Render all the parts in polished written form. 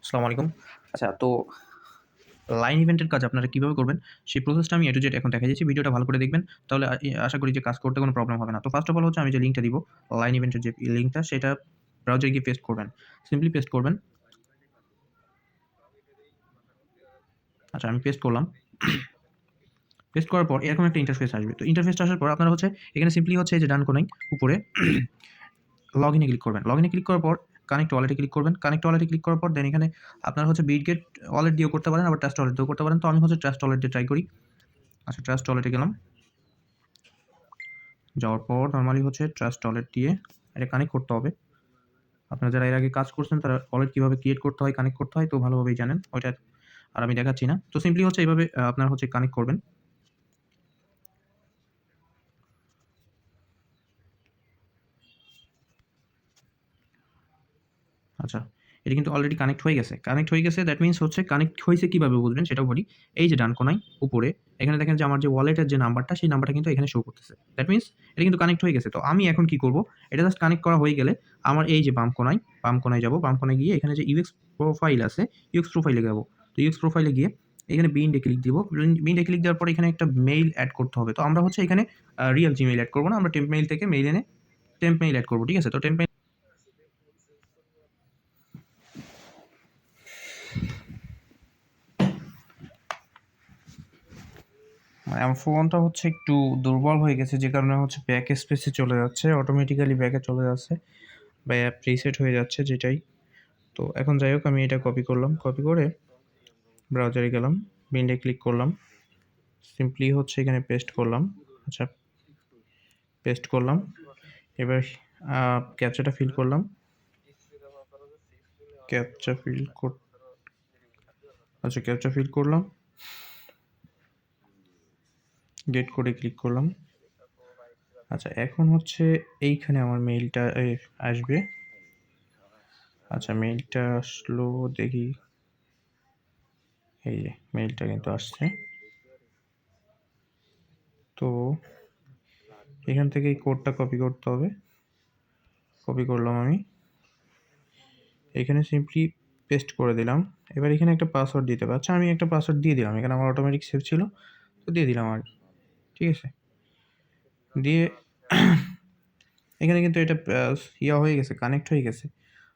আসসালামু আলাইকুম। আচ্ছা, তো লাইন ইভেন্টের কাজ আপনারা কিভাবে করবেন, সেই প্রসেসটা আমি A to Z এখন দেখাই দিচ্ছি। ভিডিওটা ভালো করে দেখবেন। তাহলে আশা করি যে কাজ করতে কোনো প্রবলেম হবে না। তো ফার্স্ট অফ অল হচ্ছে আমি যে লিঙ্কটা দিব, লাইন ইভেন্টের যে লিঙ্কটা সেটা ব্রাউজারে গিয়ে পেস্ট করবেন। সিম্পলি পেস্ট করবেন। আচ্ছা, আমি পেস্ট করলাম। পেস্ট করার পর এরকম একটা ইন্টারফেস আসবে। তো ইন্টারফেসটা আসার পর আপনারা হচ্ছে এখানে সিম্পলি হচ্ছে এই যে ডান কোণায় উপরে লগইন এ ক্লিক করবেন। লগইন এ ক্লিক করার পর কানেক্ট ওয়ালেট এ ক্লিক করবেন। কানেক্ট ওয়ালেট এ ক্লিক করার পর দেন এখানে আপনারা হচ্ছে বিটগেট ওয়ালেট দিয়েও করতে পারেন, আবার ট্রাস্ট ওয়ালেট দিয়েও করতে পারেন। তো আমি হচ্ছে ট্রাস্ট ওয়ালেট দিয়ে ট্রাই করি। আচ্ছা, ট্রাস্ট ওয়ালেটে গেলাম। যাওয়ার পর নরমালি হচ্ছে ট্রাস্ট ওয়ালেট দিয়ে এটা কানেক্ট করতে হবে। আপনারা যারা এর আগে কাজ করছেন তারা ওয়ালেট কিভাবে ক্রিয়েট করতে হয়, কানেক্ট করতে হয় তো ভালোভাবেই জানেন। ওইটা আর আমি দেখাচ্ছি না। তো সিম্পলি হচ্ছে এভাবে আপনারা হচ্ছে কানেক্ট করবেন। আচ্ছা, এটা কিন্তু অলরেডি কানেক্ট হয়ে গেছে। কানেক্ট হয়ে গেছে দ্যাট মিনস হচ্ছে কানেক্ট হইছে কিভাবে বুঝবেন সেটাও বলি। এই যে ডান কোণায় উপরে এখানে দেখেন যে আমার যে ওয়ালেটের যে নাম্বারটা সেই নাম্বারটা কিন্তু এখানে শো করতেছে। দ্যাট মিনস এটা কিন্তু কানেক্ট হয়ে গেছে। তো আমি এখন কি করব? এটা জাস্ট কানেক্ট করা হয়ে গেলে আমার এই যে বাম কোণায় যাব। বাম কোণায় গিয়ে এখানে যে UX প্রোফাইল আছে, UX প্রোফাইলে যাব। তো UX প্রোফাইলে গিয়ে এখানে বিন্ড এ ক্লিক দিব। বিন্ড এ ক্লিক দেওয়ার পরে এখানে একটা মেইল এড করতে হবে। তো আমরা হচ্ছে এখানে রিয়াল জিমেইল এড করব না। আমরা টেম্প মেইল থেকে মেইল এনে টেম্প মেইল এড করব। ঠিক আছে? তো টেম্প মেইল মানে আমার ফোনটা হচ্ছে একটু দুর্বল হয়ে গেছে যে কারণে হচ্ছে ব্যাক স্পেসে চলে যাচ্ছে, অটোমেটিক্যালি ব্যাকে চলে যাচ্ছে বা অ্যাপ রিসেট হয়ে যাচ্ছে যেটাই। তো এখন যাই হোক আমি এটা কপি করলাম। কপি করে ব্রাউজারে গেলাম, বিন্ডে ক্লিক করলাম। সিম্পলি হচ্ছে এখানে পেস্ট করলাম। আচ্ছা, পেস্ট করলাম। এবার ক্যাপচাটা ফিল করলাম। ক্যাপচা ফিল কর আচ্ছা, ক্যাপচা ফিল করলাম। গেট কোডে ক্লিক করলাম। আচ্ছা, এখন হচ্ছে এইখানে আমার মেইলটা আসবে। আচ্ছা, মেইলটা আসলো দেখি। এই যে মেইলটা কিন্তু আসছে। তো এখান থেকে এই কোডটা কপি করতে হবে। কপি করলাম আমি। এখানে সিম্পলি পেস্ট করে দিলাম। এবার এখানে একটা পাসওয়ার্ড দিতে হবে। আচ্ছা, আমি একটা পাসওয়ার্ড দিয়ে দিলাম। এখানে আমার অটোমেটিক সেভ ছিল। তো দিয়ে দিলাম আর ঠিক আছে? দিয়ে এখানে কিন্তু এটা হয়ে গেছে, কানেক্ট হয়ে গেছে।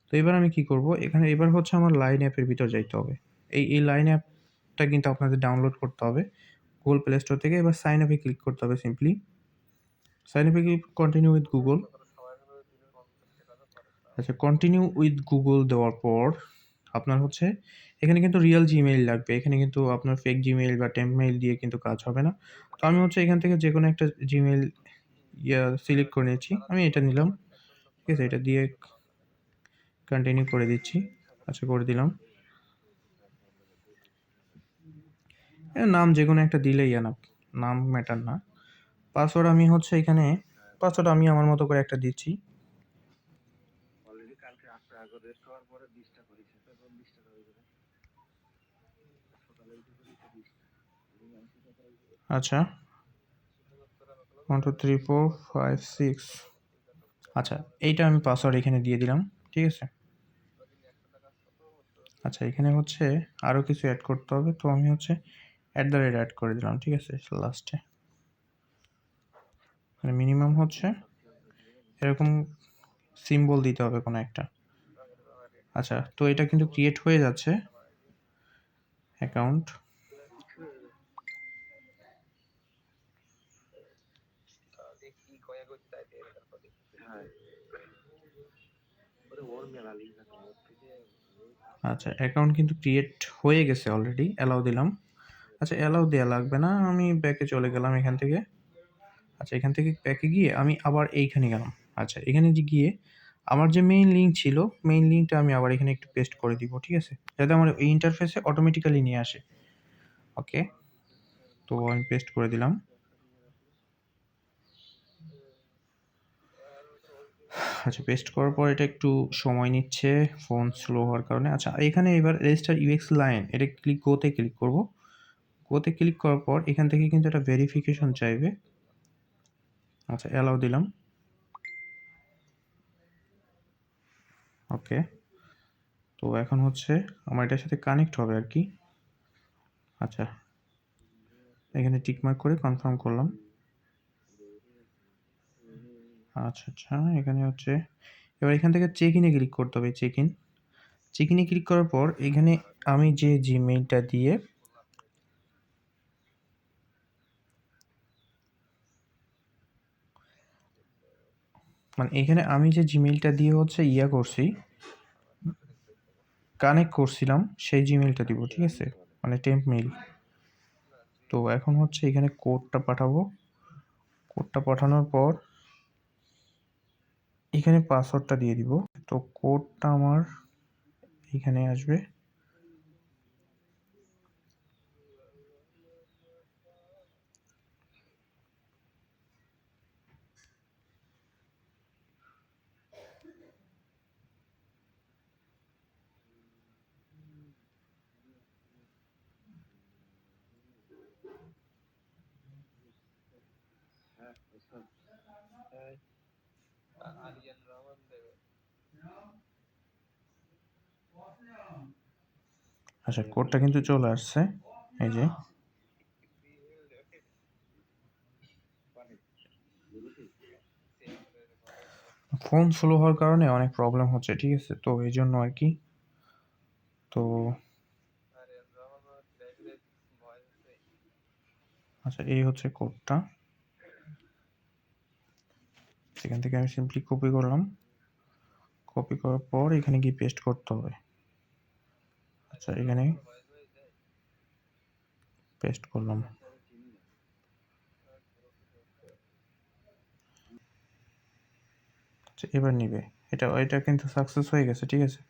তো এবার আমি কি করব? এখানে এবার হচ্ছে আমার লাইন অ্যাপের ভিতর যাইতে হবে। এই লাইন অ্যাপটা কিন্তু আপনাদের ডাউনলোড করতে হবে Google Play Store থেকে। এবার সাইন আপ এ ক্লিক করতে হবে সিম্পলি। সাইন আপ এ ক্লিক কন্টিনিউ উইথ গুগল। আচ্ছা, কন্টিনিউ উইথ গুগল দেওয়ার পর আপনার হচ্ছে এখানে কিন্তু রিয়াল জিমেইল লাগবে। এখানে কিন্তু আপনার ফেক জিমেইল বা টেম্প মেইল দিয়ে কিন্তু কাজ হবে না। তো আমি হচ্ছে এখান থেকে যেকোনো একটা জিমেইল সিলেক্ট করে নিচ্ছি। আমি এটা নিলাম। ঠিক আছে? এটা দিয়ে কন্টিনিউ করে দিচ্ছি। আচ্ছা, করে দিলাম। নাম যেকোনো একটা দিলেই এনাফ। নাম ম্যাটার না। পাসওয়ার্ড আমি হচ্ছে এখানে পাসওয়ার্ড আমি আমার মতো করে একটা দিচ্ছি। আচ্ছা, 1 2 3 4 5 6। আচ্ছা, এইটা আমি পাসওয়ার্ড এখানে দিয়ে দিলাম। ঠিক আছে? আচ্ছা, এখানে হচ্ছে আরও কিছু অ্যাড করতে হবে। তো আমি হচ্ছে অ্যাড করে দিলাম। ঠিক আছে? লাস্টে মানে মিনিমাম হচ্ছে এরকম সিম্বল দিতে হবে কোনো একটা। আচ্ছা, তো এটা কিন্তু ক্রিয়েট হয়ে যাচ্ছে অ্যাকাউন্ট। আচ্ছা, অ্যাকাউন্ট কিন্তু ক্রিয়েট হয়ে গেছে অলরেডি। অ্যালাউ দিলাম। আচ্ছা, অ্যালাউ দেয়া লাগবে না। আমি ব্যাকে চলে গেলাম এখান থেকে। আচ্ছা, এখান থেকে ব্যাকে গিয়ে আমি আবার এইখানে গেলাম। আচ্ছা, এখানে যে গিয়ে আমার যে মেইন লিঙ্ক ছিল, মেইন লিঙ্কটা আমি আবার এখানে একটু পেস্ট করে দিব। ঠিক আছে? যাতে আমার এই ইন্টারফেসে অটোমেটিক্যালি নিয়ে আসে। ওকে? তো আমি পেস্ট করে দিলাম। আচ্ছা, পেস্ট করার পর এটা একটু সময় নিচ্ছে ফোন স্লো হওয়ার কারণে। আচ্ছা, এখানে এবার রেজিস্টার UX লাইন এটা গোতে ক্লিক করব। গোতে ক্লিক করার পর এখান থেকে কিন্তু একটা ভেরিফিকেশন চাইবে। আচ্ছা, অ্যালাউ দিলাম। ওকে। তো এখন হচ্ছে আমার এটার সাথে কানেক্ট হবে আর কি। আচ্ছা, এখানে টিক মার্ক করে কনফার্ম করলাম। আচ্ছা, আচ্ছা, এখানে হচ্ছে এবার এখান থেকে চেক ইনে ক্লিক করতে হবে। চেক ইনে ক্লিক করার পর এখানে আমি যে জিমেইলটা দিয়ে মানে এখানে আমি যে জিমেইলটা দিয়ে হচ্ছে করছি, কানেক্ট করছিলাম, সেই জিমেইলটা দিব, ঠিক আছে? মানে টেম্প মেইল। তো এখন হচ্ছে এখানে কোডটা পাঠাবো। কোডটা পাঠানোর পর এখানে পাসওয়ার্ডটা দিয়ে দিব। তো কোডটা আমার এখানে আসবে। আচ্ছা, কোডটা কিন্তু চলে আসছে, এই যে। ফোন স্লো হওয়ার কারণে অনেক প্রবলেম হচ্ছে, ঠিক আছে? তো এই জন্য আর কি। তো আচ্ছা, এই হচ্ছে কোডটা। সেখান থেকে আমি সিম্পলি কপি করলাম। কপি করার পর এখানে গিয়ে পেস্ট করতে হবে। আচ্ছা, এখানে পেস্ট করলাম। আচ্ছা, এবার নিবে। এটা কিন্তু সাকসেস হয়ে গেছে, ঠিক আছে?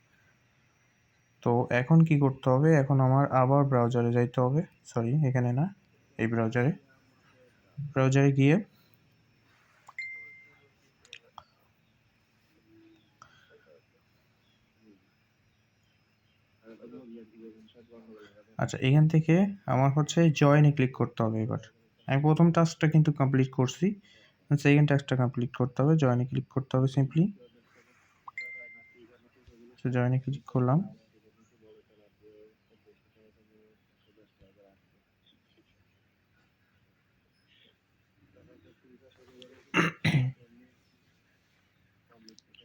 তো এখন কি করতে হবে? এখন আমার আবার ব্রাউজারে যাইতে হবে। সরি, এখানে না, এই ব্রাউজারে গিয়ে আচ্ছা, এখান থেকে আমার হচ্ছে জয়েনে ক্লিক করতে হবে এবার। আমি প্রথম টাস্কটা কিন্তু কমপ্লিট করছি। সেকেন্ড টাস্কটা কমপ্লিট করতে হবে। জয়েনে ক্লিক করতে হবে সিম্পলি। জয়েনে ক্লিক করলাম।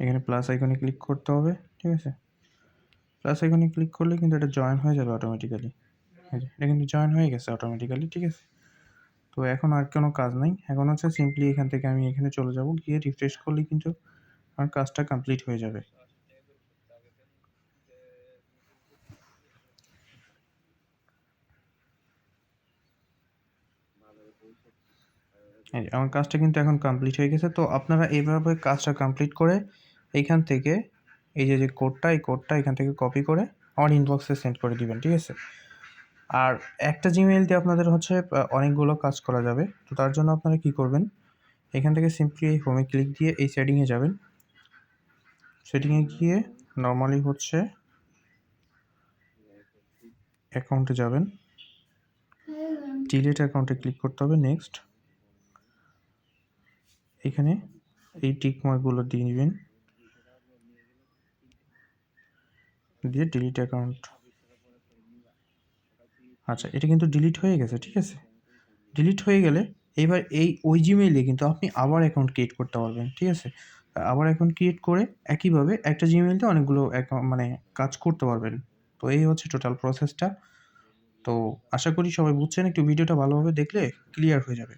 এখানে প্লাস আইকনে ক্লিক করতে হবে, ঠিক আছে? প্লাস আইকনে ক্লিক করলে কিন্তু এটা জয়েন হয়ে যাবে অটোমেটিক্যালি। এটা কিন্তু জয়েন হয়ে গেছে অটোমেটিক্যালি, ঠিক আছে? তো এখন আর কোনো কাজ নাই। এখন হচ্ছে সিম্পলি এখান থেকে আমি এখানে চলে যাব। গিয়ে রিফ্রেশ করলেই কিন্তু আমার কাজটা কমপ্লিট হয়ে যাবে। এই যে আমার কাজটা কিন্তু এখন কমপ্লিট হয়ে গেছে। তো আপনারা এইভাবে কাজটা কমপ্লিট করে এইখান থেকে এই যে কোডটা, এই কোডটা এখান থেকে কপি করে আমার ইনবক্সে সেন্ড করে দিবেন, ঠিক আছে? আর একটা জিমেইল দিয়ে আপনাদের হচ্ছে অনেকগুলো কাজ করা যাবে। তো তার জন্য আপনারা কি করবেন? এখান থেকে সিম্পলি এই হোমে ক্লিক দিয়ে এই সেটিংয়ে যাবেন। সেটিংয়ে গিয়ে নরমালি হচ্ছে অ্যাকাউন্টে যাবেন। ডিলিট অ্যাকাউন্টে ক্লিক করতে হবে। নেক্সট। এখানে এই টিক মার্কগুলো দিয়ে নিবেন। দিয়ে ডিলিট অ্যাকাউন্ট। আচ্ছা, এটা কিন্তু ডিলিট হয়ে গেছে, ঠিক আছে? ডিলিট হয়ে গেলে এবার ওই জিমেইলে কিন্তু আপনি আবার অ্যাকাউন্ট ক্রিয়েট করতে পারবেন, ঠিক আছে? আবার অ্যাকাউন্ট ক্রিয়েট করে একইভাবে একটা জিমেইলতে অনেকগুলো মানে কাজ করতে পারবেন। তো এই হচ্ছে টোটাল প্রসেসটা। তো আশা করি সবাই বুঝছেন। একটু ভিডিওটা ভালোভাবে দেখলে ক্লিয়ার হয়ে যাবে।